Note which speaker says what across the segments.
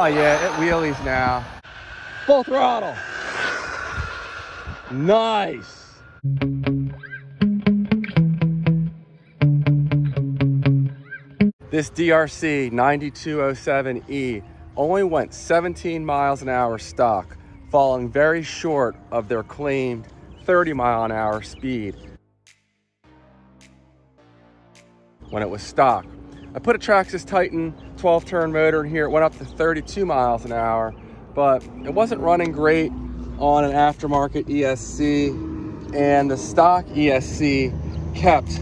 Speaker 1: Oh yeah, it wheelies now. Full throttle. Nice. This DeeRC 9207E only went 17 miles an hour stock, falling very short of their claimed 30 mile an hour speed when it was stock. I put a Traxxas Titan 12-turn motor in here. It went up to 32 miles an hour, but it wasn't running great on an aftermarket ESC, and the stock ESC kept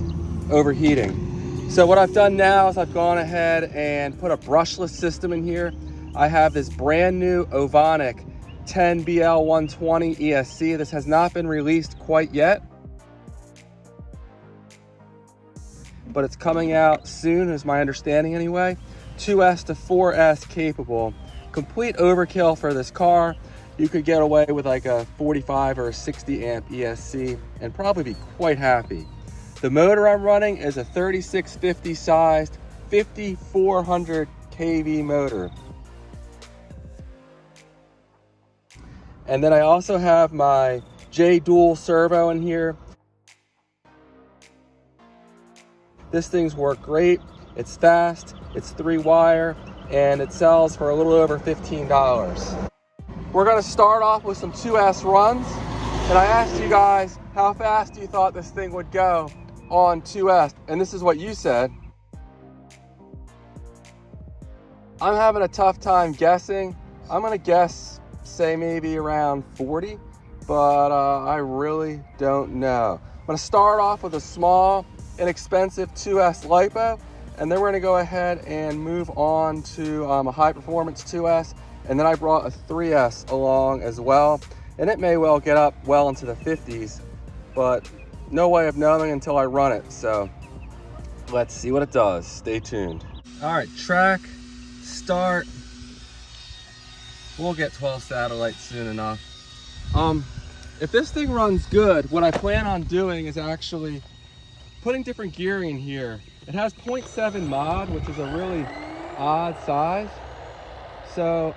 Speaker 1: overheating. So what I've done now is I've gone ahead and put a brushless system in here. I have this brand new Ovonic 10BL120 ESC. This has not been released quite yet, but it's coming out soon, is my understanding anyway. 2S to 4S capable. Complete overkill for this car. You could get away with like a 45 or a 60 amp ESC and probably be quite happy. The motor I'm running is a 3650 sized 5400 kV motor. And then I also have my J-Dual servo in here. This thing's work great. It's fast, it's 3-wire, and it sells for a little over $15. We're gonna start off with some 2S runs. And I asked you guys, how fast you thought this thing would go on 2S? And this is what you said. I'm having a tough time guessing. I'm gonna guess, say maybe around 40, but I really don't know. I'm gonna start off with a small, inexpensive 2S LiPo, and then we're gonna go ahead and move on to a high performance 2S, and then I brought a 3S along as well, and it may well get up well into the 50s, but no way of knowing until I run it. So let's see what it does. Stay tuned. All right, track, start. We'll get 12 satellites soon enough. If this thing runs good, what I plan on doing is actually putting different gearing in here. It has 0.7 mod, which is a really odd size. So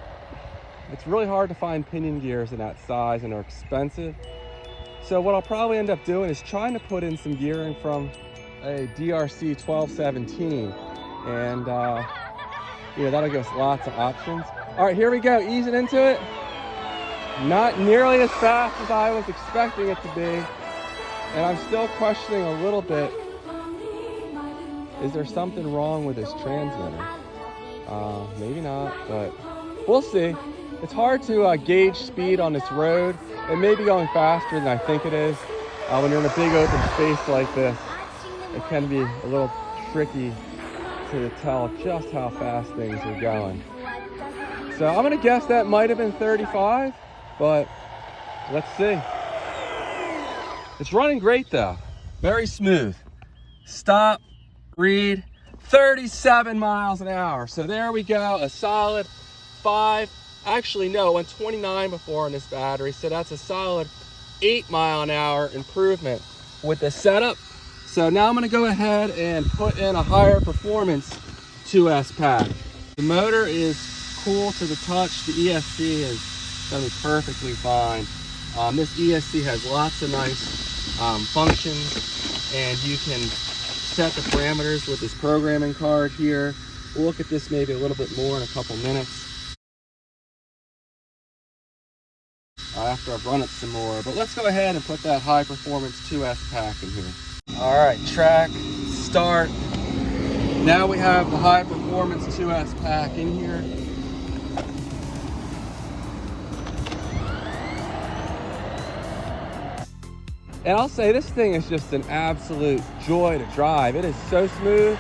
Speaker 1: it's really hard to find pinion gears in that size, and they're expensive. So what I'll probably end up doing is trying to put in some gearing from a DeeRC 1217, and that'll give us lots of options. All right, here we go, easing into it. Not nearly as fast as I was expecting it to be, and I'm still questioning a little bit, is there something wrong with this transmitter? Maybe not, but we'll see. It's hard to gauge speed on this road. It may be going faster than I think it is. When you're in a big open space like this, it can be a little tricky to tell just how fast things are going. So I'm gonna guess that might have been 35, but let's see. It's running great though, very smooth. Stop, read, 37 miles an hour. So there we go, a solid 5. Actually, no, it went 29 before on this battery, so that's a solid 8 mile an hour improvement with the setup. So now I'm gonna go ahead and put in a higher performance 2S pack. The motor is cool to the touch. The ESC is gonna be perfectly fine. This ESC has lots of nice functions, and you can set the parameters with this programming card here. We'll look at this maybe a little bit more in a couple minutes after I've run it some more, but let's go ahead and put that high performance 2S pack in here. All right, track, start. Now we have the high performance 2S pack in here. And I'll say this thing is just an absolute joy to drive. It is so smooth.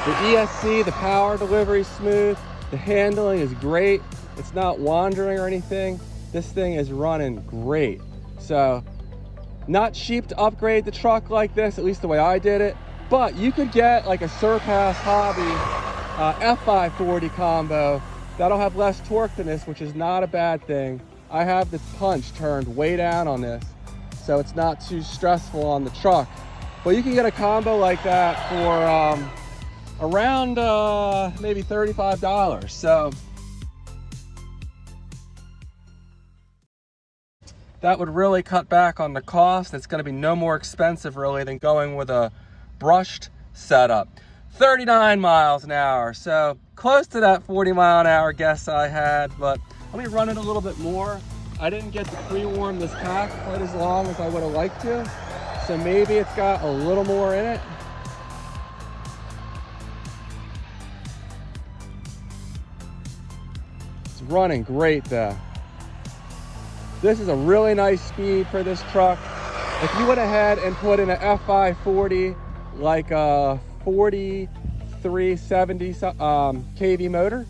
Speaker 1: The ESC, the power delivery is smooth. The handling is great. It's not wandering or anything. This thing is running great. So not cheap to upgrade the truck like this, at least the way I did it, but you could get like a Surpass Hobby F540 combo that'll have less torque than this, which is not a bad thing. I have this punch turned way down on this, so it's not too stressful on the truck. But you can get a combo like that for around maybe $35. So that would really cut back on the cost. It's going to be no more expensive really than going with a brushed setup. 39 miles an hour, so close to that 40-mile-an-hour guess I had, but let me run it a little bit more. I didn't get to pre-warm this pack quite as long as I would have liked to, so maybe it's got a little more in it. It's running great though. This is a really nice speed for this truck. If you went ahead and put in an F540, like a 4370 kV motor,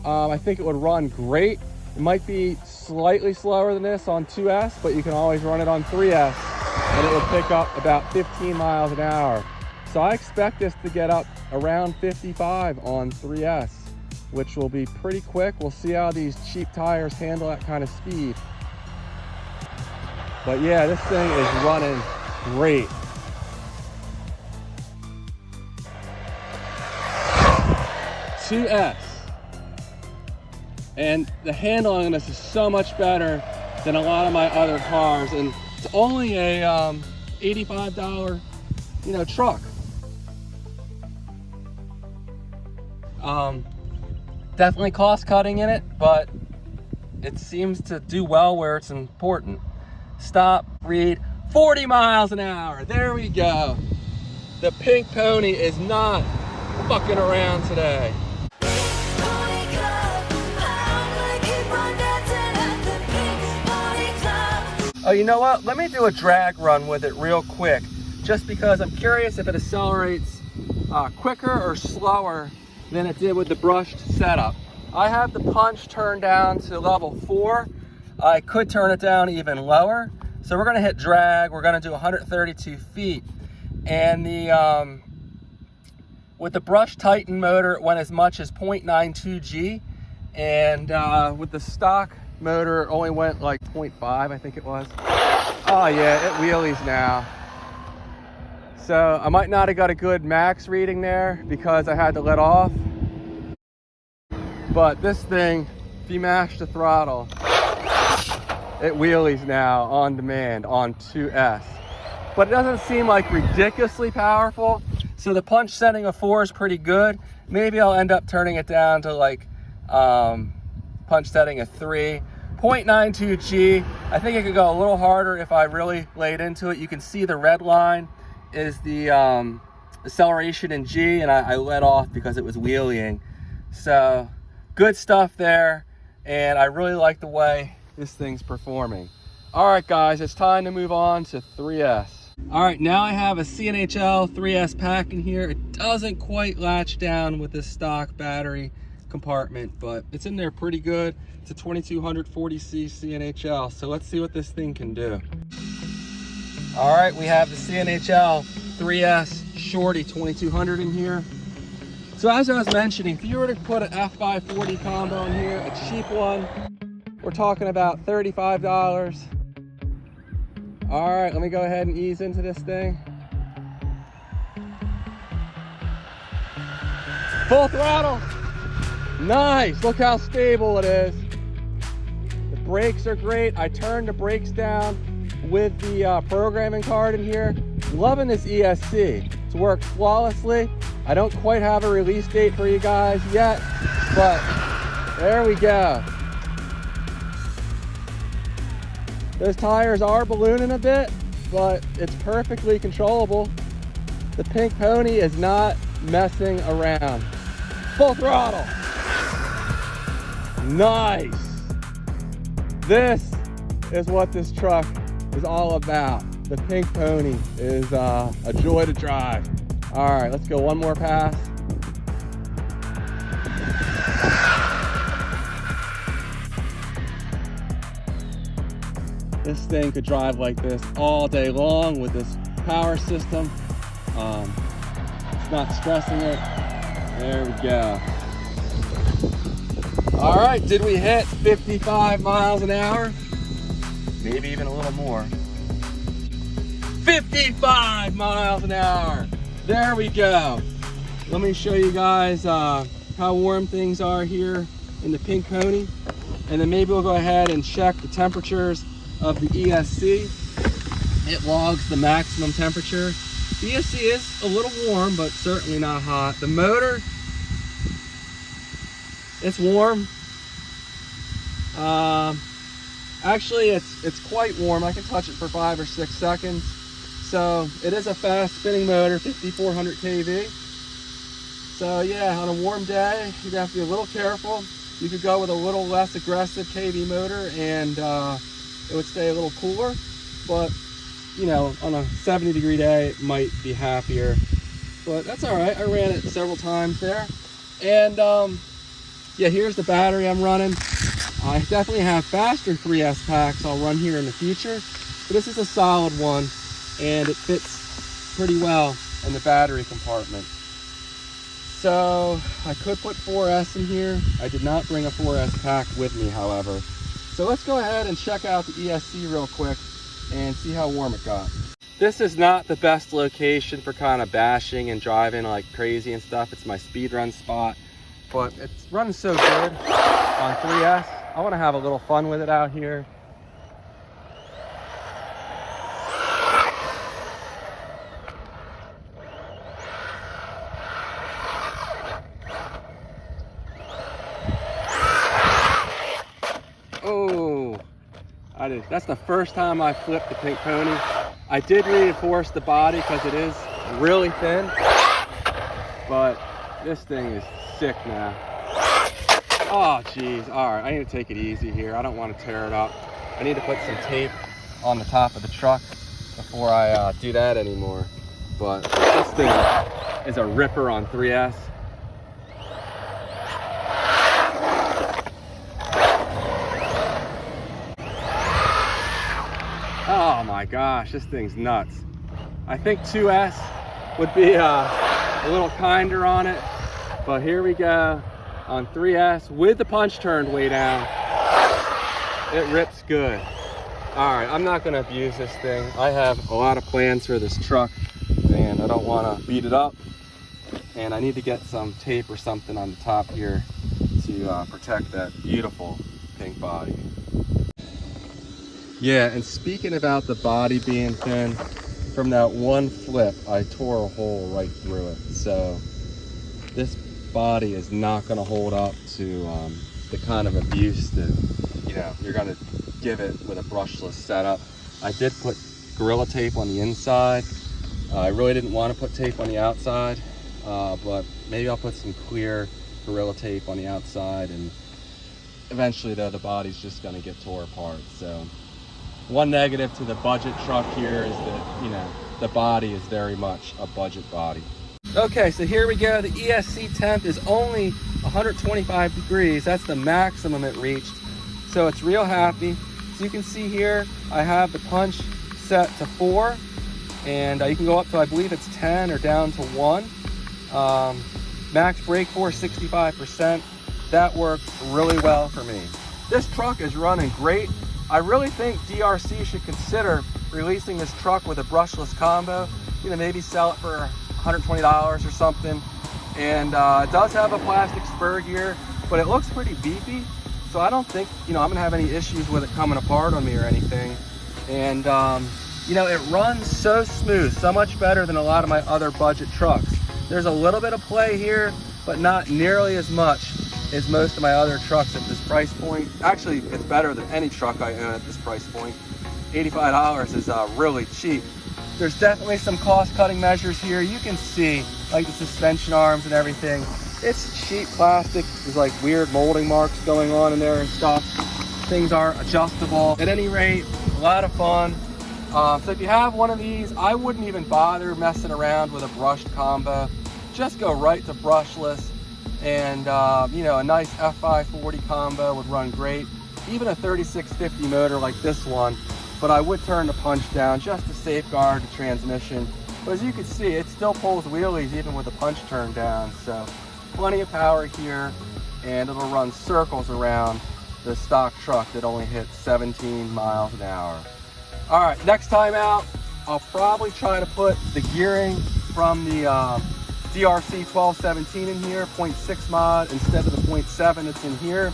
Speaker 1: I think it would run great. It might be slightly slower than this on 2S, but you can always run it on 3S and it will pick up about 15 miles an hour. So I expect this to get up around 55 on 3S, which will be pretty quick. We'll see how these cheap tires handle that kind of speed. But yeah, this thing is running great. .2S. And the handling on this is so much better than a lot of my other cars. And it's only a $85, truck. Definitely cost cutting in it, but it seems to do well where it's important. Stop, read, 40 miles an hour. There we go. The pink pony is not fucking around today. Oh, you know what? Let me do a drag run with it real quick, just because I'm curious if it accelerates quicker or slower than it did with the brushed setup. I have the punch turned down to level 4. I could turn it down even lower. So we're gonna hit drag. We're gonna do 132 feet. And the with the Brush Titan motor, it went as much as 0.92 G. And with the stock motor, it only went like 0.5, I think it was. Oh yeah, it wheelies now. So I might not have got a good max reading there because I had to let off. But this thing, if you mash the throttle, it wheelies now on demand on 2S. But it doesn't seem like ridiculously powerful. So the punch setting of 4 is pretty good. Maybe I'll end up turning it down to like punch setting of 3. 0.92 G. I think it could go a little harder if I really laid into it. You can see the red line is the acceleration in G, and I let off because it was wheeling. So good stuff there, and I really like the way this thing's performing. All right, guys, it's time to move on to 3S. All right, now I have a CNHL 3S pack in here. It doesn't quite latch down with this stock battery compartment, but it's in there pretty good. It's a 2240C CNHL, so let's see what this thing can do. All right, we have the CNHL 3S Shorty 2200 in here. So as I was mentioning, if you were to put an F540 combo in here, a cheap one, we're talking about $35. All right, let me go ahead and ease into this thing. Full throttle. Nice, look how stable it is. The brakes are great. I turned the brakes down with the programming card in here. Loving this ESC. It's worked flawlessly. I don't quite have a release date for you guys yet, but there we go. Those tires are ballooning a bit, but it's perfectly controllable. The pink pony is not messing around. Full throttle. Nice. This is what this truck is all about. The pink pony is a joy to drive. All right, let's go one more pass. This thing could drive like this all day long with this power system. It's not stressing it. There we go. All right, did we hit 55 miles an hour? Maybe even a little more. 55 miles an hour. There we go. Let me show you guys how warm things are here in the pink pony. And then maybe we'll go ahead and check the temperatures of the ESC. It logs the maximum temperature. The ESC is a little warm, but certainly not hot. The motor, it's warm. Actually, it's quite warm. I can touch it for 5 or 6 seconds. So it is a fast spinning motor, 5400 kV. So yeah, on a warm day, you'd have to be a little careful. You could go with a little less aggressive kV motor and it would stay a little cooler. But you know, on a 70-degree day, it might be happier. But that's all right. I ran it several times there. And yeah, here's the battery I'm running. I definitely have faster 3S packs I'll run here in the future. But this is a solid one, and it fits pretty well in the battery compartment. So I could put 4S in here. I did not bring a 4S pack with me, however. So let's go ahead and check out the ESC real quick and see how warm it got. This is not the best location for kind of bashing and driving like crazy and stuff. It's my speed run spot, but it's running so good on 3S. I want to have a little fun with it out here. Oh, that's the first time I flipped the pink pony. I did reinforce the body because it is really thin, but this thing is sick now. Oh geez, all right, I need to take it easy here. I don't want to tear it up. I need to put some tape on the top of the truck before I do that anymore. But this thing is a ripper on 3S. Oh my gosh, this thing's nuts. I think 2S would be a little kinder on it, but here we go on 3S with the punch turned way down. It rips good. All right, I'm not gonna abuse this thing. I have a lot of plans for this truck and I don't wanna beat it up. And I need to get some tape or something on the top here to protect that beautiful pink body. Yeah, and speaking about the body being thin, from that one flip, I tore a hole right through it. So this body is not gonna hold up to the kind of abuse that, you know, you're gonna give it with a brushless setup. I did put Gorilla Tape on the inside. I really didn't want to put tape on the outside, but maybe I'll put some clear Gorilla Tape on the outside, and eventually though, the body's just gonna get tore apart. So one negative to the budget truck here is that, you know, the body is very much a budget body. Okay, so here we go. The ESC temp is only 125 degrees. That's the maximum it reached. So it's real happy. So you can see here, I have the punch set to 4, and you can go up to, I believe it's 10 or down to 1. Max brake force 65%. That works really well for me. This truck is running great. I really think DeeRC should consider releasing this truck with a brushless combo. You know, maybe sell it for $120 or something. And it does have a plastic spur gear, but it looks pretty beefy. So I don't think, you know, I'm gonna have any issues with it coming apart on me or anything. And you know, it runs so smooth, so much better than a lot of my other budget trucks. There's a little bit of play here, but not nearly as much as most of my other trucks at this price point. Actually, it's better than any truck I own at this price point. $85 is really cheap. There's definitely some cost-cutting measures here. You can see, like the suspension arms and everything. It's cheap plastic. There's like weird molding marks going on in there and stuff. Things are adjustable. At any rate, a lot of fun. So if you have one of these, I wouldn't even bother messing around with a brushed combo. Just go right to brushless. And you know, a nice F540 combo would run great. Even a 3650 motor like this one, but I would turn the punch down just to safeguard the transmission. But as you can see, it still pulls wheelies even with the punch turned down. So plenty of power here, and it'll run circles around the stock truck that only hits 17 miles an hour. All right, next time out, I'll probably try to put the gearing from the DeeRC 1217 in here, 0.6 mod instead of the 0.7 that's in here.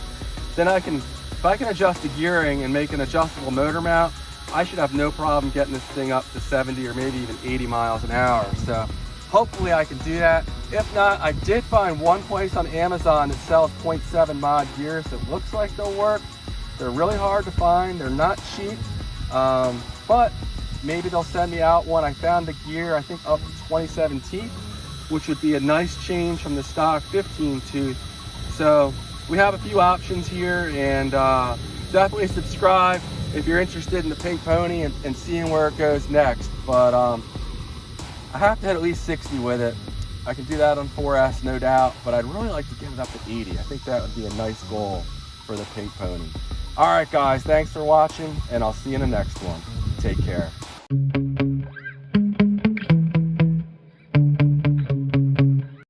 Speaker 1: Then I can if I can adjust the gearing and make an adjustable motor mount, I should have no problem getting this thing up to 70 or maybe even 80 miles an hour. So hopefully I can do that. If not, I did find one place on Amazon that sells 0.7 mod gears that looks like they'll work. They're really hard to find. They're not cheap, but maybe they'll send me out one. I found the gear, I think up to 27 teeth, which would be a nice change from the stock 15 tooth. So we have a few options here, and definitely subscribe if you're interested in the pink pony and seeing where it goes next. But I have to hit at least 60 with it. I can do that on 4S, no doubt, but I'd really like to get it up to 80. I think that would be a nice goal for the pink pony. All right, guys, thanks for watching, and I'll see you in the next one. Take care.